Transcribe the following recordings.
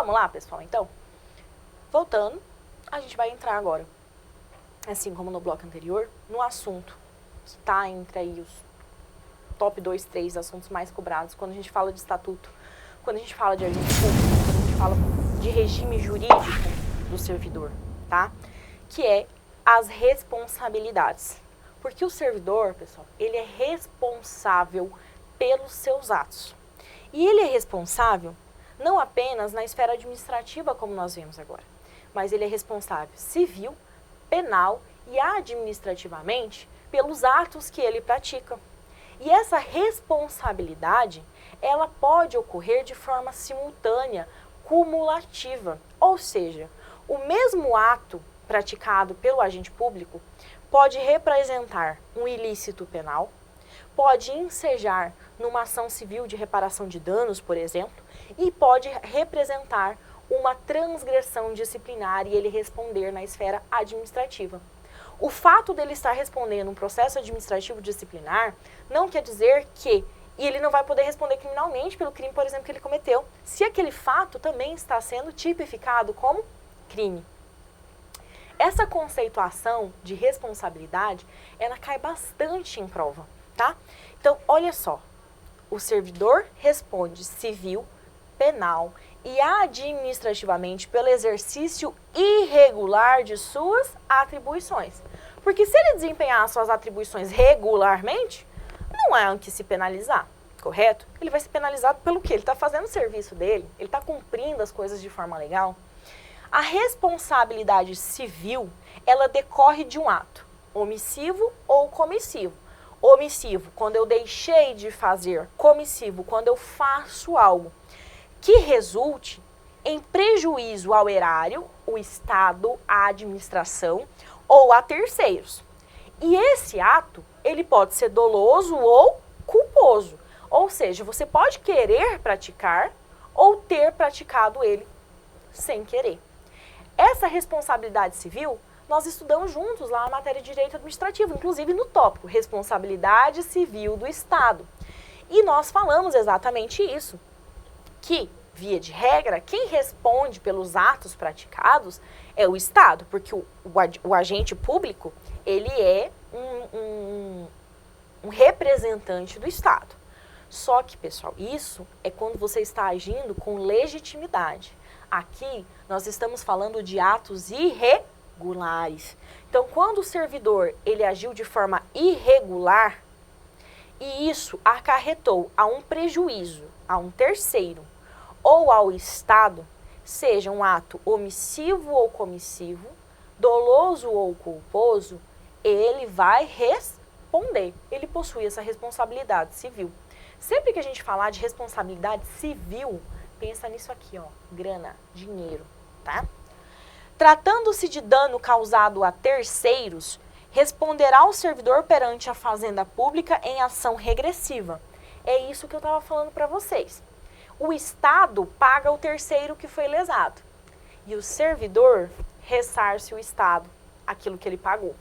Vamos lá, pessoal, então? Voltando, a gente vai entrar agora, assim como no bloco anterior, no assunto que está entre aí os top 2, 3 assuntos mais cobrados quando a gente fala de estatuto, quando a gente fala de agente público, quando a gente fala de regime jurídico do servidor, tá? Que é as responsabilidades. Porque o servidor, pessoal, ele é responsável pelos seus atos. E ele é responsável não apenas na esfera administrativa, como nós vemos agora, mas ele é responsável civil, penal e administrativamente pelos atos que ele pratica. E essa responsabilidade, ela pode ocorrer de forma simultânea, cumulativa. Ou seja, o mesmo ato praticado pelo agente público pode representar um ilícito penal, pode ensejar numa ação civil de reparação de danos, por exemplo, e pode representar uma transgressão disciplinar e ele responder na esfera administrativa. O fato dele estar respondendo um processo administrativo disciplinar não quer dizer que ele não vai poder responder criminalmente pelo crime, por exemplo, que ele cometeu, se aquele fato também está sendo tipificado como crime. Essa conceituação de responsabilidade, ela cai bastante em prova, tá? Então, olha só, o servidor responde civil, penal e administrativamente pelo exercício irregular de suas atribuições. Porque se ele desempenhar suas atribuições regularmente, não é o que se penalizar, correto? Ele vai ser penalizado pelo quê? Ele está fazendo o serviço dele, ele está cumprindo as coisas de forma legal. A responsabilidade civil, ela decorre de um ato, omissivo ou comissivo. Omissivo, quando eu deixei de fazer. Comissivo, quando eu faço algo que resulte em prejuízo ao erário, o Estado, a administração ou a terceiros. E esse ato, ele pode ser doloso ou culposo. Ou seja, você pode querer praticar ou ter praticado ele sem querer. Essa responsabilidade civil, nós estudamos juntos lá na matéria de direito administrativo, inclusive no tópico responsabilidade civil do Estado. E nós falamos exatamente isso, que, via de regra, quem responde pelos atos praticados é o Estado, porque o agente público, ele é um representante do Estado. Só que, pessoal, isso é quando você está agindo com legitimidade. Aqui, nós estamos falando de atos irregulares. Então, quando o servidor, ele agiu de forma irregular, e isso acarretou a um prejuízo a um terceiro ou ao Estado, seja um ato omissivo ou comissivo, doloso ou culposo, ele vai responder. Ele possui essa responsabilidade civil. Sempre que a gente falar de responsabilidade civil, pensa nisso aqui, ó, grana, dinheiro, tá? Tratando-se de dano causado a terceiros, responderá o servidor perante a fazenda pública em ação regressiva. É isso que eu estava falando para vocês. O Estado paga o terceiro que foi lesado e o servidor ressarce o Estado aquilo que ele pagou,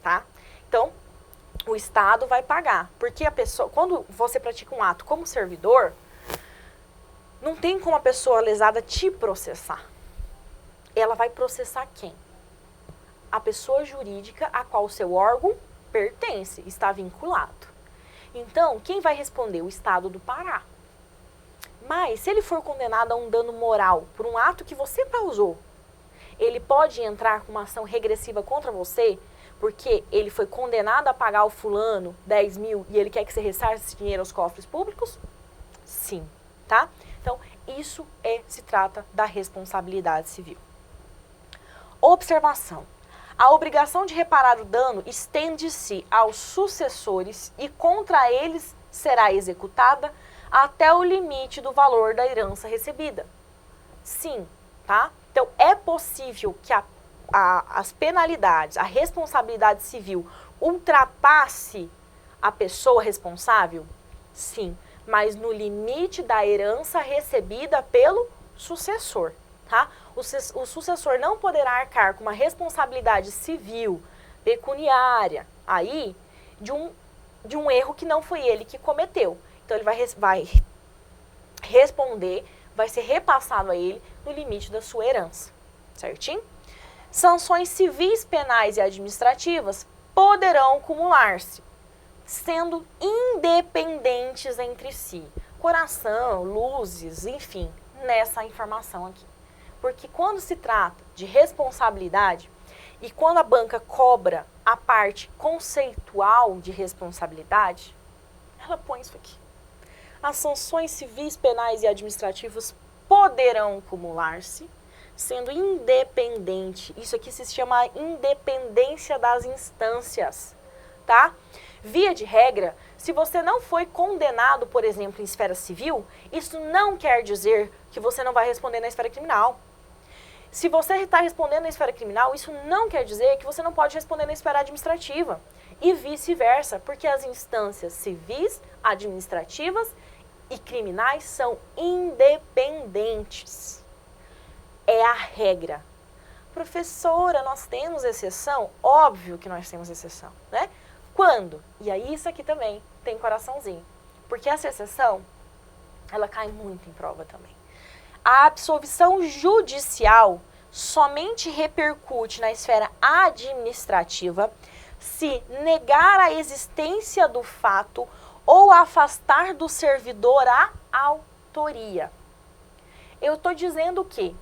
tá? Então, o Estado vai pagar, porque a pessoa, quando você pratica um ato como servidor, não tem como a pessoa lesada te processar. Ela vai processar quem? A pessoa jurídica a qual o seu órgão pertence, está vinculado. Então, quem vai responder? O Estado do Pará. Mas, se ele for condenado a um dano moral por um ato que você causou, ele pode entrar com uma ação regressiva contra você, porque ele foi condenado a pagar ao fulano 10 mil e ele quer que você ressarça esse dinheiro aos cofres públicos? Sim, tá? Então, isso se trata da responsabilidade civil. Observação. A obrigação de reparar o dano estende-se aos sucessores e contra eles será executada até o limite do valor da herança recebida. Sim, tá? Então, é possível que as penalidades, a responsabilidade civil ultrapasse a pessoa responsável? Sim, mas no limite da herança recebida pelo sucessor, tá? O sucessor não poderá arcar com uma responsabilidade civil, pecuniária, aí, de um erro que não foi ele que cometeu. Então, ele vai responder vai ser repassado a ele no limite da sua herança, certinho? Sanções civis, penais e administrativas poderão acumular-se, sendo independentes entre si. Coração, luzes, enfim, nessa informação aqui. Porque quando se trata de responsabilidade e quando a banca cobra a parte conceitual de responsabilidade, ela põe isso aqui. As sanções civis, penais e administrativas poderão acumular-se, sendo independente. Isso aqui se chama independência das instâncias, tá? Via de regra, se você não foi condenado, por exemplo, em esfera civil, isso não quer dizer que você não vai responder na esfera criminal. Se você está respondendo na esfera criminal, isso não quer dizer que você não pode responder na esfera administrativa. E vice-versa, porque as instâncias civis, administrativas e criminais são independentes. É a regra. Professora, nós temos exceção? Óbvio que nós temos exceção, né? Quando? E aí isso aqui também tem coraçãozinho. Porque essa exceção, ela cai muito em prova também. A absolvição judicial somente repercute na esfera administrativa se negar a existência do fato ou afastar do servidor a autoria. Eu estou dizendo que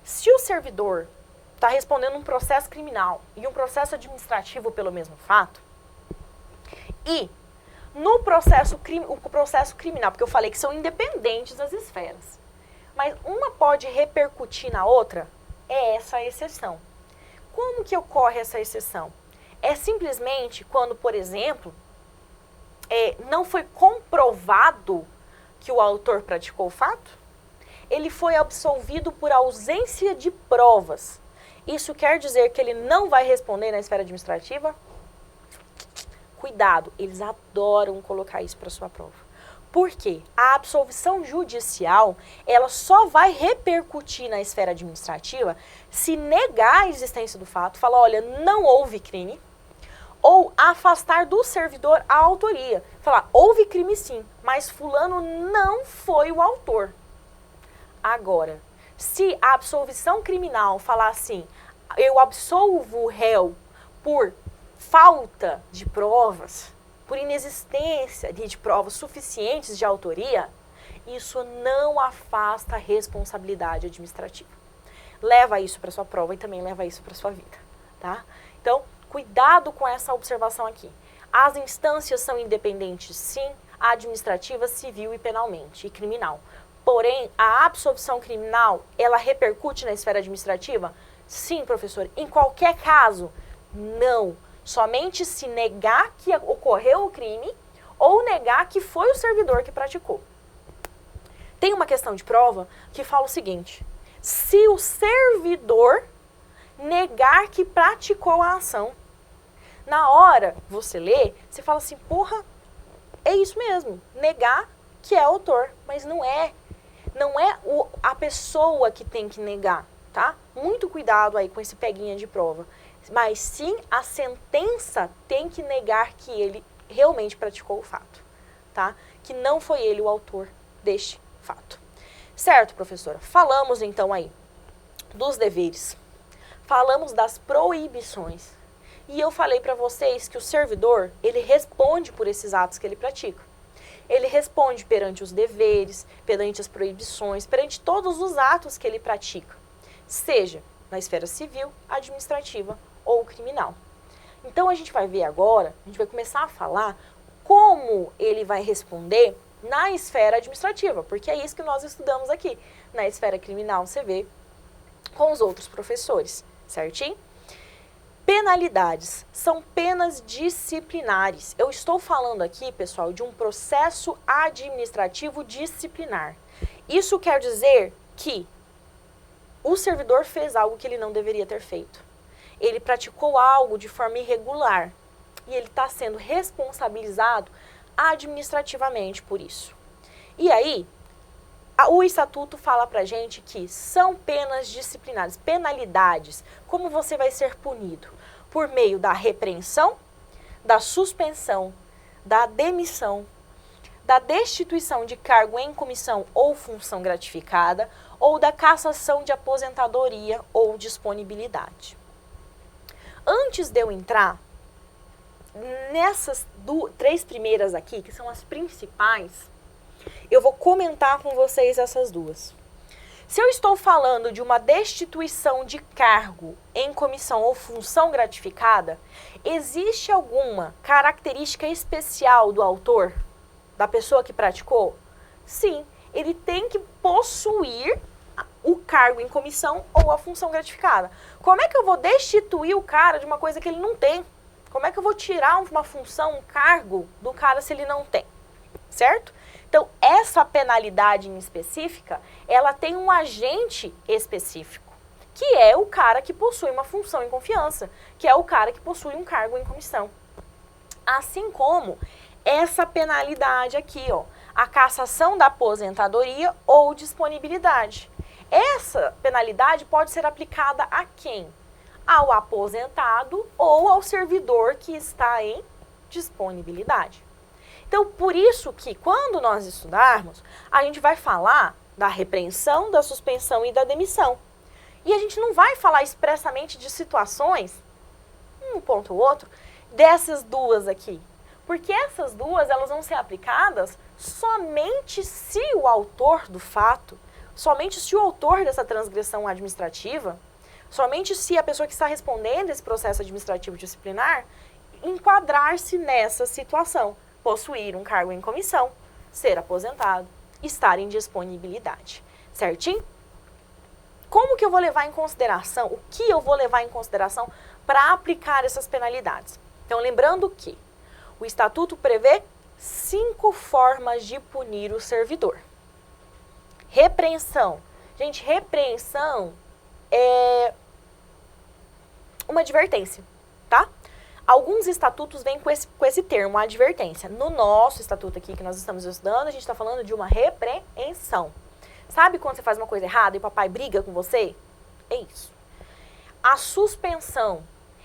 se o servidor está respondendo um processo criminal e um processo administrativo pelo mesmo fato, e no processo criminal, porque eu falei que são independentes as esferas, mas uma pode repercutir na outra, é essa a exceção. Como que ocorre essa exceção? É simplesmente quando, por exemplo, não foi comprovado que o autor praticou o fato, ele foi absolvido por ausência de provas. Isso quer dizer que ele não vai responder na esfera administrativa? Cuidado, eles adoram colocar isso para sua prova. Por quê? A absolvição judicial, ela só vai repercutir na esfera administrativa se negar a existência do fato, falar, olha, não houve crime, ou afastar do servidor a autoria. Falar, houve crime sim, mas fulano não foi o autor. Agora, se a absolvição criminal falar assim, eu absolvo o réu por falta de provas, por inexistência de provas suficientes de autoria, isso não afasta a responsabilidade administrativa. Leva isso para sua prova e também leva isso para sua vida, tá? Então, cuidado com essa observação aqui. As instâncias são independentes, sim, administrativa, civil e penalmente, e criminal. Porém, a absolvição criminal, ela repercute na esfera administrativa? Sim, professor. Em qualquer caso, não. Somente se negar que ocorreu o crime ou negar que foi o servidor que praticou. Tem uma questão de prova que fala o seguinte: se o servidor negar que praticou a ação, na hora você lê, você fala assim, porra, é isso mesmo, negar que é autor, mas não é. Não é a pessoa que tem que negar, tá? Muito cuidado aí com esse peguinha de prova. Mas sim, a sentença tem que negar que ele realmente praticou o fato, tá? Que não foi ele o autor deste fato. Certo, professora? Falamos então aí dos deveres, falamos das proibições. E eu falei para vocês que o servidor, ele responde por esses atos que ele pratica. Ele responde perante os deveres, perante as proibições, perante todos os atos que ele pratica, seja na esfera civil, administrativa ou criminal. Então a gente vai ver agora, a gente vai começar a falar como ele vai responder na esfera administrativa, porque é isso que nós estudamos aqui. Na esfera criminal você vê com os outros professores, certinho? Penalidades são penas disciplinares. Eu estou falando aqui, pessoal, de um processo administrativo disciplinar. Isso quer dizer que o servidor fez algo que ele não deveria ter feito. Ele praticou algo de forma irregular e ele está sendo responsabilizado administrativamente por isso. E aí, o estatuto fala pra gente que são penas disciplinares, penalidades. Como você vai ser punido? Por meio da repreensão, da suspensão, da demissão, da destituição de cargo em comissão ou função gratificada, ou da cassação de aposentadoria ou disponibilidade. Antes de eu entrar nessas três primeiras aqui, que são as principais, eu vou comentar com vocês essas duas. Se eu estou falando de uma destituição de cargo em comissão ou função gratificada, existe alguma característica especial do autor, da pessoa que praticou? Sim, ele tem que possuir o cargo em comissão ou a função gratificada. Como é que eu vou destituir o cara de uma coisa que ele não tem? Como é que eu vou tirar uma função, um cargo do cara se ele não tem? Certo? Então, essa penalidade em específica, ela tem um agente específico, que é o cara que possui uma função em confiança, que é o cara que possui um cargo em comissão. Assim como essa penalidade aqui, ó, a cassação da aposentadoria ou disponibilidade. Essa penalidade pode ser aplicada a quem? Ao aposentado ou ao servidor que está em disponibilidade. Então, por isso que quando nós estudarmos, a gente vai falar da repreensão, da suspensão e da demissão. E a gente não vai falar expressamente de situações, um ponto ou outro, dessas duas aqui. Porque essas duas, elas vão ser aplicadas somente se o autor do fato, somente se o autor dessa transgressão administrativa, somente se a pessoa que está respondendo esse processo administrativo disciplinar, enquadrar-se nessa situação. Possuir um cargo em comissão, ser aposentado, estar em disponibilidade. Certinho? Como que eu vou levar em consideração, o que eu vou levar em consideração para aplicar essas penalidades? Então, lembrando que o Estatuto prevê 5 formas de punir o servidor. Repreensão. Gente, repreensão é uma advertência, tá? Alguns estatutos vêm com esse termo, advertência. No nosso estatuto aqui que nós estamos estudando, a gente está falando de uma repreensão. Sabe quando você faz uma coisa errada e o papai briga com você? É isso. A suspensão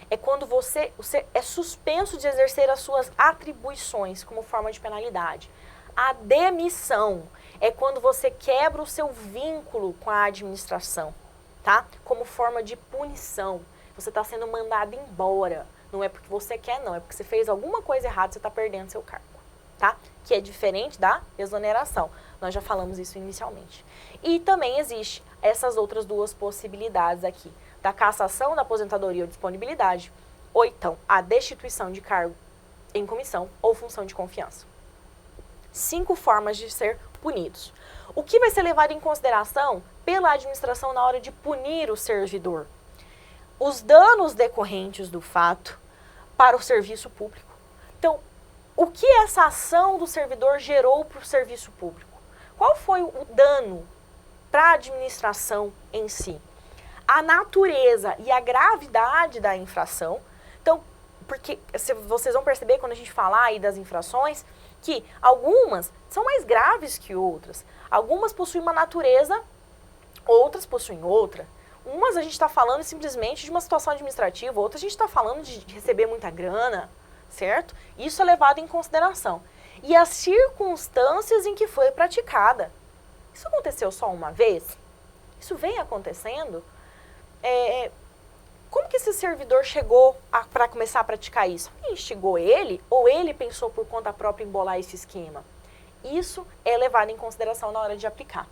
é quando você é suspenso de exercer as suas atribuições como forma de penalidade. A demissão é quando você quebra o seu vínculo com a administração, tá? Como forma de punição. Você está sendo mandado embora. Não é porque você quer, não. É porque você fez alguma coisa errada, você está perdendo seu cargo, tá? Que é diferente da exoneração. Nós já falamos isso inicialmente. E também existe essas outras duas possibilidades aqui. Da cassação da aposentadoria ou disponibilidade, ou então a destituição de cargo em comissão ou função de confiança. 5 formas de ser punidos. O que vai ser levado em consideração pela administração na hora de punir o servidor? Os danos decorrentes do fato para o serviço público. Então, o que essa ação do servidor gerou para o serviço público? Qual foi o dano para a administração em si? A natureza e a gravidade da infração. Então, porque vocês vão perceber quando a gente falar aí das infrações, que algumas são mais graves que outras. Algumas possuem uma natureza, outras possuem outra. Umas a gente está falando simplesmente de uma situação administrativa, outras a gente está falando de receber muita grana, certo? Isso é levado em consideração. E as circunstâncias em que foi praticada. Isso aconteceu só uma vez? Isso vem acontecendo? Como que esse servidor chegou para começar a praticar isso? Instigou ele ou ele pensou por conta própria em bolar esse esquema? Isso é levado em consideração na hora de aplicar.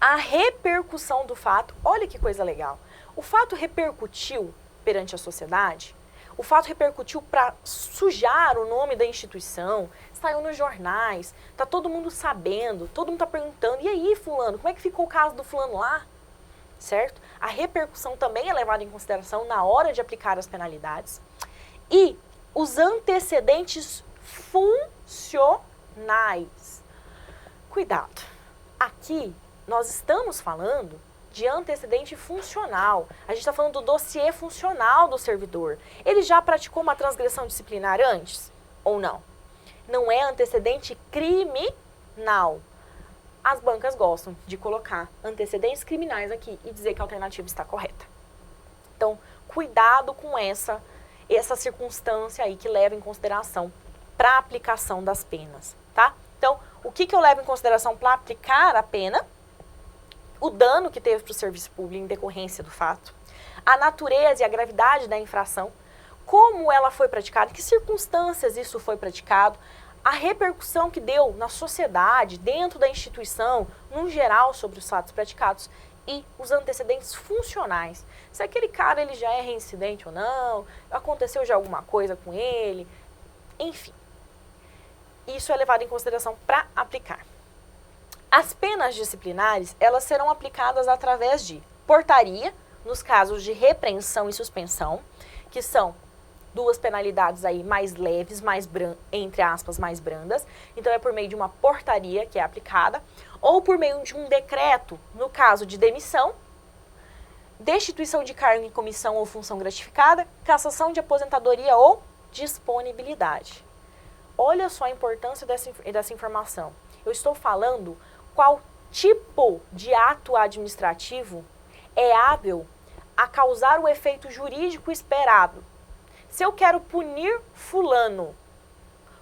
A repercussão do fato, olha que coisa legal. O fato repercutiu perante a sociedade, o fato repercutiu para sujar o nome da instituição, saiu nos jornais, tá todo mundo sabendo, todo mundo tá perguntando, e aí fulano, como é que ficou o caso do fulano lá? Certo? A repercussão também é levada em consideração na hora de aplicar as penalidades. E os antecedentes funcionais. Cuidado, aqui nós estamos falando de antecedente funcional. A gente está falando do dossiê funcional do servidor. Ele já praticou uma transgressão disciplinar antes? Ou não? Não é antecedente criminal. As bancas gostam de colocar antecedentes criminais aqui e dizer que a alternativa está correta. Então, cuidado com essa circunstância aí que leva em consideração para a aplicação das penas, tá? Então, Então, o que eu levo em consideração para aplicar a pena? O dano que teve para o serviço público em decorrência do fato, a natureza e a gravidade da infração, como ela foi praticada, em que circunstâncias isso foi praticado, a repercussão que deu na sociedade, dentro da instituição, no geral, sobre os fatos praticados, e os antecedentes funcionais. Se aquele cara ele já é reincidente ou não, aconteceu já alguma coisa com ele, enfim. Isso é levado em consideração para aplicar. As penas disciplinares, elas serão aplicadas através de portaria, nos casos de repreensão e suspensão, que são duas penalidades aí mais leves, entre aspas, mais brandas. Então, é por meio de uma portaria que é aplicada, ou por meio de um decreto, no caso de demissão, destituição de cargo em comissão ou função gratificada, cassação de aposentadoria ou disponibilidade. Olha só a importância dessa informação. Eu estou falando qual tipo de ato administrativo é hábil a causar o efeito jurídico esperado. Se eu quero punir fulano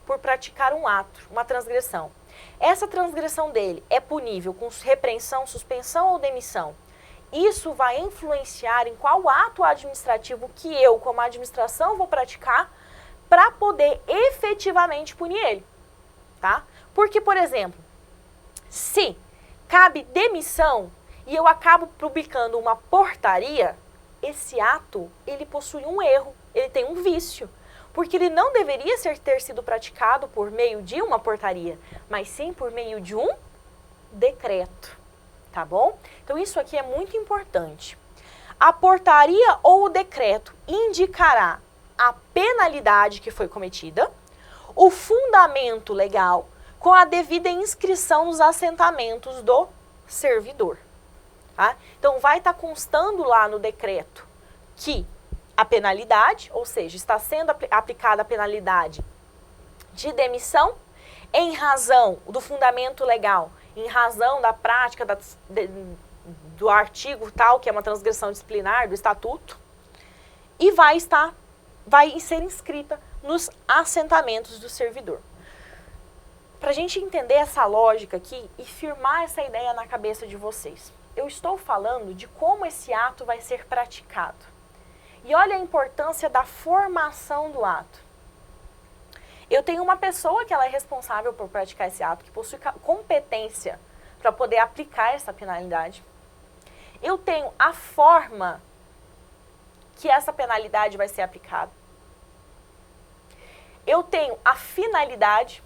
por praticar um ato, uma transgressão, essa transgressão dele é punível com repreensão, suspensão ou demissão. Isso vai influenciar em qual ato administrativo que eu, como administração, vou praticar para poder efetivamente punir ele, tá? Porque, por exemplo, se cabe demissão e eu acabo publicando uma portaria, esse ato, ele possui um erro, ele tem um vício, porque ele não deveria ter sido praticado por meio de uma portaria, mas sim por meio de um decreto, tá bom? Então, isso aqui é muito importante. A portaria ou o decreto indicará a penalidade que foi cometida, o fundamento legal, com a devida inscrição nos assentamentos do servidor. Tá? Então, vai estar constando lá no decreto que a penalidade, ou seja, está sendo aplicada a penalidade de demissão em razão do fundamento legal, em razão da prática do artigo tal, que é uma transgressão disciplinar do estatuto, e vai ser inscrita nos assentamentos do servidor. Para a gente entender essa lógica aqui e firmar essa ideia na cabeça de vocês, eu estou falando de como esse ato vai ser praticado. E olha a importância da formação do ato. Eu tenho uma pessoa que ela é responsável por praticar esse ato, que possui competência para poder aplicar essa penalidade. Eu tenho a forma que essa penalidade vai ser aplicada. Eu tenho a finalidade.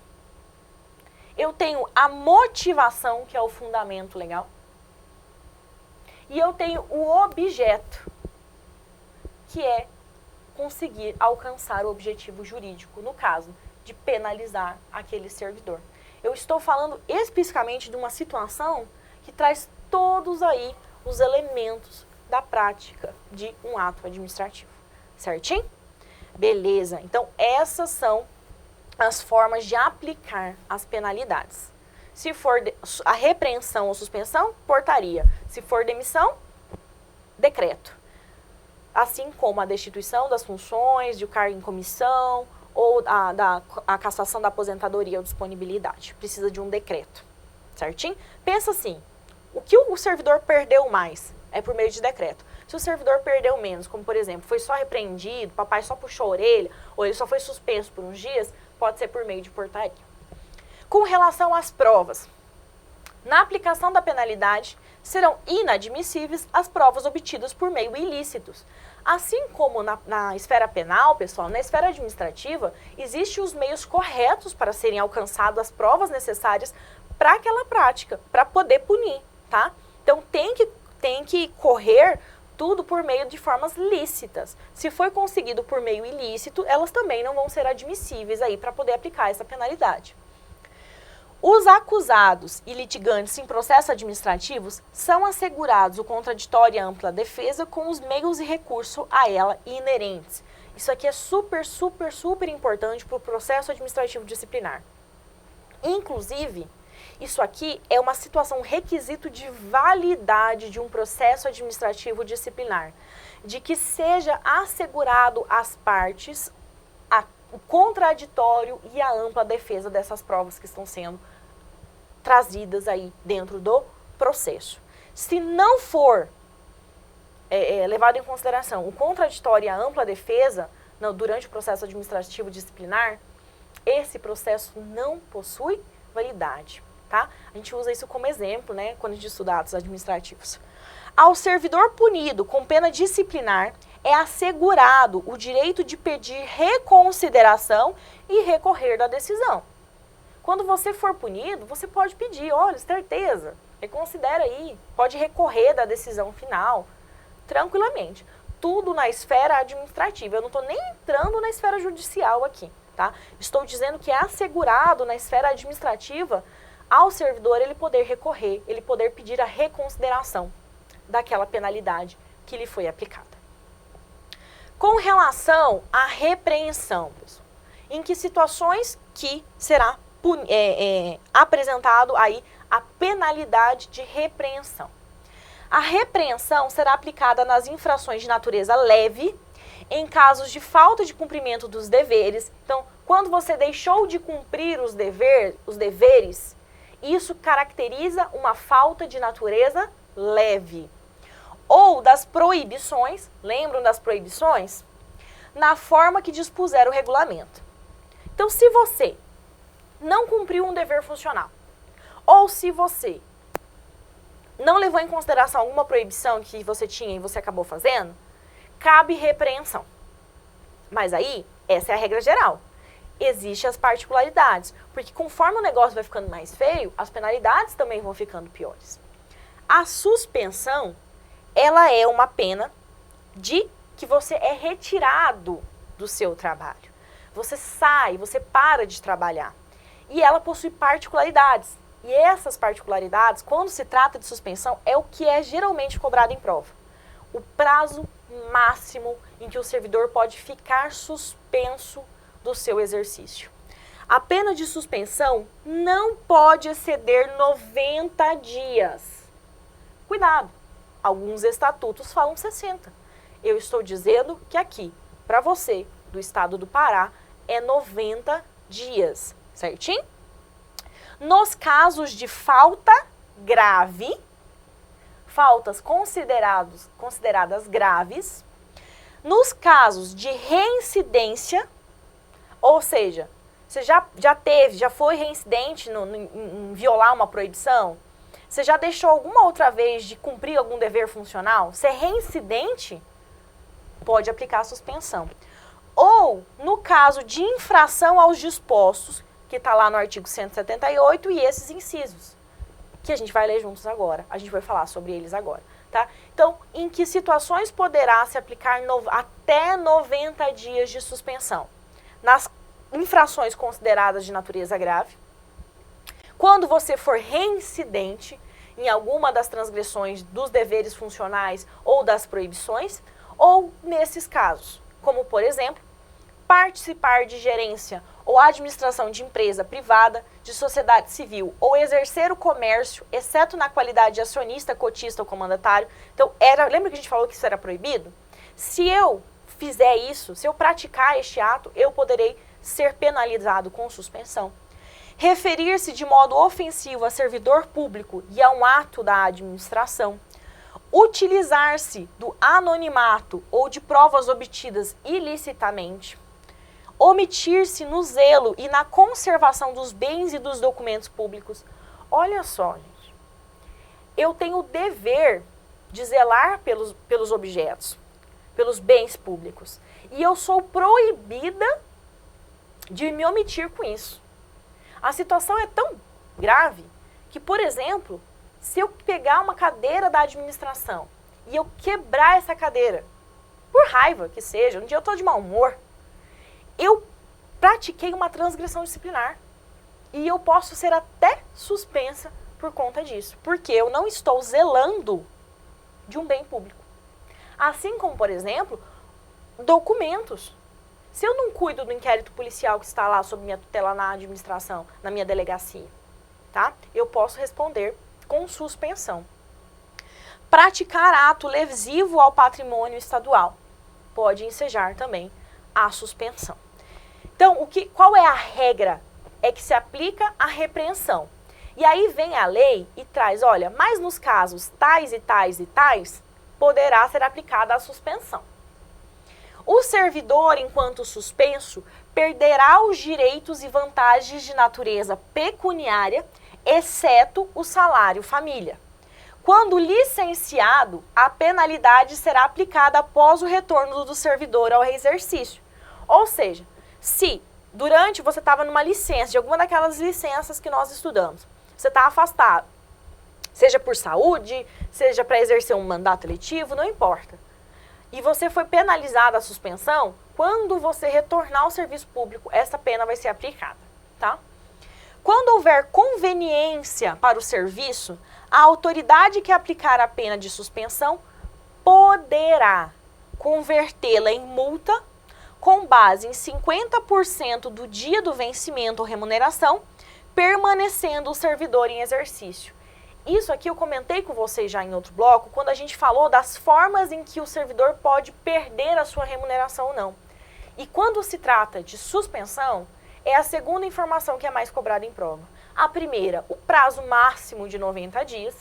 Eu tenho a motivação, que é o fundamento legal. E eu tenho o objeto, que é conseguir alcançar o objetivo jurídico, no caso de penalizar aquele servidor. Eu estou falando especificamente de uma situação que traz todos aí os elementos da prática de um ato administrativo. Certinho? Beleza. Então, essas são as formas de aplicar as penalidades. Se for a repreensão ou suspensão, portaria. Se for demissão, decreto. Assim como a destituição das funções, de cargo em comissão, ou a cassação da aposentadoria ou disponibilidade. Precisa de um decreto, certinho? Pensa assim, o que o servidor perdeu mais é por meio de decreto. Se o servidor perdeu menos, como por exemplo, foi só repreendido, papai só puxou a orelha, ou ele só foi suspenso por uns dias, pode ser por meio de portaria. Com relação às provas, na aplicação da penalidade, serão inadmissíveis as provas obtidas por meio ilícitos. Assim como na esfera penal, pessoal, na esfera administrativa, existem os meios corretos para serem alcançadas as provas necessárias para aquela prática, para poder punir, tá? Então, tem que correr tudo por meio de formas lícitas. Se foi conseguido por meio ilícito, elas também não vão ser admissíveis aí para poder aplicar essa penalidade. Os acusados e litigantes em processos administrativos são assegurados o contraditório e a ampla defesa com os meios e recursos a ela inerentes. Isso aqui é super, super, super importante para o processo administrativo disciplinar. Inclusive, isso aqui é uma situação, requisito de validade de um processo administrativo disciplinar, de que seja assegurado às partes o contraditório e a ampla defesa dessas provas que estão sendo trazidas aí dentro do processo. Se não for levado em consideração o contraditório e a ampla defesa durante o processo administrativo disciplinar, esse processo não possui validade, tá? A gente usa isso como exemplo, né, quando a gente estuda atos administrativos. Ao servidor punido com pena disciplinar, é assegurado o direito de pedir reconsideração e recorrer da decisão. Quando você for punido, você pode pedir, olha, certeza, reconsidera aí, pode recorrer da decisão final, tranquilamente. Tudo na esfera administrativa, eu não estou nem entrando na esfera judicial aqui, tá? Estou dizendo que é assegurado na esfera administrativa ao servidor ele poder recorrer, ele poder pedir a reconsideração daquela penalidade que lhe foi aplicada. Com relação à repreensão, pessoal, em que situações que será apresentado aí a penalidade de repreensão? A repreensão será aplicada nas infrações de natureza leve, em casos de falta de cumprimento dos deveres. Então, quando você deixou de cumprir os deveres, isso caracteriza uma falta de natureza leve. Ou das proibições, lembram das proibições? Na forma que dispuser o regulamento. Então, se você não cumpriu um dever funcional, ou se você não levou em consideração alguma proibição que você tinha e você acabou fazendo, cabe repreensão. Mas aí, essa é a regra geral. Existem as particularidades, porque conforme o negócio vai ficando mais feio, as penalidades também vão ficando piores. A suspensão, ela é uma pena de que você é retirado do seu trabalho. Você sai, você para de trabalhar. E ela possui particularidades. E essas particularidades, quando se trata de suspensão, é o que é geralmente cobrado em prova. O prazo máximo em que o servidor pode ficar suspenso do seu exercício. A pena de suspensão não pode exceder 90 dias. Cuidado, alguns estatutos falam 60. Eu estou dizendo que aqui, para você, do estado do Pará, é 90 dias, certinho? Nos casos de falta grave, faltas consideradas graves, nos casos de reincidência, ou seja, você já foi reincidente em violar uma proibição? Você já deixou alguma outra vez de cumprir algum dever funcional? Se é reincidente, pode aplicar a suspensão. Ou, no caso de infração aos dispostos, que está lá no artigo 178, e esses incisos, que a gente vai ler juntos agora. A gente vai falar sobre eles agora, tá? Então, em que situações poderá se aplicar até 90 dias de suspensão? Nas infrações consideradas de natureza grave, quando você for reincidente em alguma das transgressões dos deveres funcionais ou das proibições, ou nesses casos, como por exemplo, participar de gerência ou administração de empresa privada, de sociedade civil ou exercer o comércio, exceto na qualidade de acionista, cotista ou comandatário. Então, lembra que a gente falou que isso era proibido? Se eu fizer isso, se eu praticar este ato, eu poderei ser penalizado com suspensão. Referir-se de modo ofensivo a servidor público e a um ato da administração. Utilizar-se do anonimato ou de provas obtidas ilicitamente. Omitir-se no zelo e na conservação dos bens e dos documentos públicos. Olha só, gente. Eu tenho o dever de zelar pelos objetos, pelos bens públicos. E eu sou proibida de me omitir com isso. A situação é tão grave que, por exemplo, se eu pegar uma cadeira da administração e eu quebrar essa cadeira, por raiva que seja, um dia eu estou de mau humor, eu pratiquei uma transgressão disciplinar e eu posso ser até suspensa por conta disso, porque eu não estou zelando de um bem público. Assim como, por exemplo, documentos. Se eu não cuido do inquérito policial que está lá sob minha tutela na administração, na minha delegacia, tá? Eu posso responder com suspensão. Praticar ato lesivo ao patrimônio estadual pode ensejar também a suspensão. Então, qual é a regra? É que se aplica a repreensão. E aí vem a lei e traz, olha, mas nos casos tais e tais e tais, poderá ser aplicada a suspensão. O servidor, enquanto suspenso, perderá os direitos e vantagens de natureza pecuniária, exceto o salário família. Quando licenciado, a penalidade será aplicada após o retorno do servidor ao exercício. Ou seja, se durante você estava numa licença, de alguma daquelas licenças que nós estudamos, você está afastado, seja por saúde, seja para exercer um mandato eletivo, não importa. E você foi penalizado a suspensão, quando você retornar ao serviço público, essa pena vai ser aplicada, tá? Quando houver conveniência para o serviço, a autoridade que aplicar a pena de suspensão poderá convertê-la em multa com base em 50% do dia do vencimento ou remuneração, permanecendo o servidor em exercício. Isso aqui eu comentei com vocês já em outro bloco, quando a gente falou das formas em que o servidor pode perder a sua remuneração ou não. E quando se trata de suspensão, é a segunda informação que é mais cobrada em prova. A primeira, o prazo máximo de 90 dias.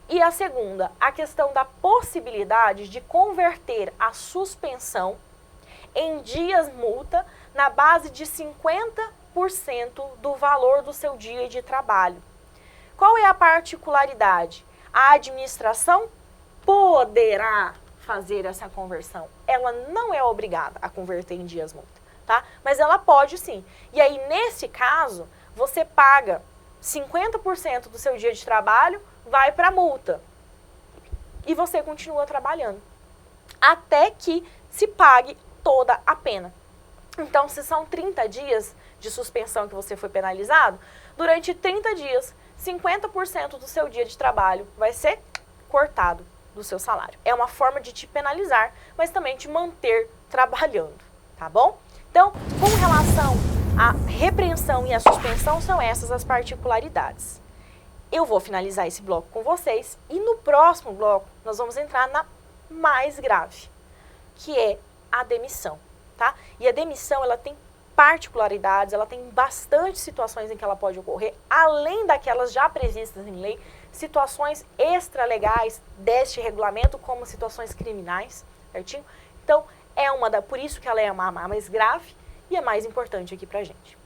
E a segunda, a questão da possibilidade de converter a suspensão em dias multa na base de 50% do valor do seu dia de trabalho. Qual é a particularidade? A administração poderá fazer essa conversão. Ela não é obrigada a converter em dias multa, tá? Mas ela pode sim. E aí, nesse caso, você paga 50% do seu dia de trabalho, vai para a multa. E você continua trabalhando. Até que se pague toda a pena. Então, se são 30 dias de suspensão que você foi penalizado, durante 30 dias, 50% do seu dia de trabalho vai ser cortado do seu salário. É uma forma de te penalizar, mas também te manter trabalhando, tá bom? Então, com relação à repreensão e à suspensão, são essas as particularidades. Eu vou finalizar esse bloco com vocês e no próximo bloco nós vamos entrar na mais grave, que é a demissão, tá? E a demissão, ela tem particularidades, ela tem bastante situações em que ela pode ocorrer, além daquelas já previstas em lei, situações extralegais deste regulamento, como situações criminais, certinho? Então, por isso que ela é a mais grave e a mais importante aqui pra gente.